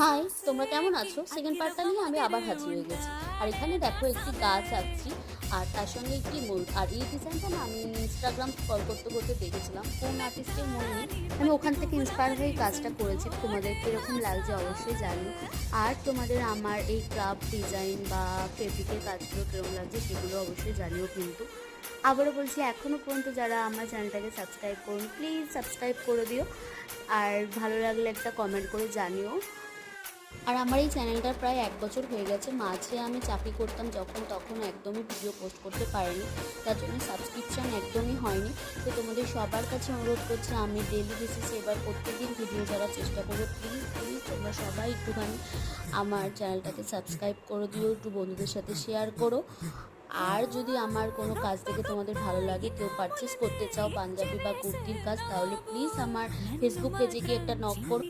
High, তোমরা কেমন আছো? সেকেন্ড পার্টটা নিয়ে আমি আবার হাজির হয়ে গেছি। আর এখানে দেখো একটি গাছ আঁকছি, আর তার সঙ্গে একটি ময়ূর। আর এই ডিজাইনটা না আমি ইনস্টাগ্রাম স্ক্রল করতে করতে দেখেছিলাম, কোন আর্টিস্টের মনে নেই। আমি ওখান থেকে ইন্সপায়ার হয়ে কাজটা করেছি। তোমাদের কীরকম লাগছে অবশ্যই জানিও। আর তোমাদের আমার এই ক্রাফট ডিজাইন বা ফেব্রিকের কাজগুলো কীরকম লাগছে সেগুলো অবশ্যই জানিও। কিন্তু আবারও বলছি, এখনও পর্যন্ত যারা আমার চ্যানেলটাকে সাবস্ক্রাইব করুন, প্লিজ সাবস্ক্রাইব করে দিও। আর ভালো লাগলে একটা কমেন্ট করে জানিও। আর আমার এই চ্যানেলটার প্রায় 1 বছর হয়ে গেছে। মাঝে আমি চাকরি করতাম যখন, তখন একদমই ভিডিও পোস্ট করতে পারিনি, তার জন্য সাবস্ক্রিপশান একদমই হয়নি। তো তোমাদের সবার কাছে অনুরোধ করছি, আমি ডেলি বেসিসে এবার প্রত্যেকদিন ভিডিও ছাড়ার চেষ্টা করবো। প্লিজ প্লিজ তোমরা সবাই একটুখানি আমার চ্যানেলটাকে সাবস্ক্রাইব করে দিও, একটু বন্ধুদের সাথে শেয়ার করো। আর যদি আমার কোনো কাজ দেখে তোমাদের ভালো লাগে, কেউ পারচেস করতে চাও পাঞ্জাবি বা কুর্তির কাজ, তাহলে প্লিজ আমার ফেসবুক পেজে গিয়ে একটা নক করো।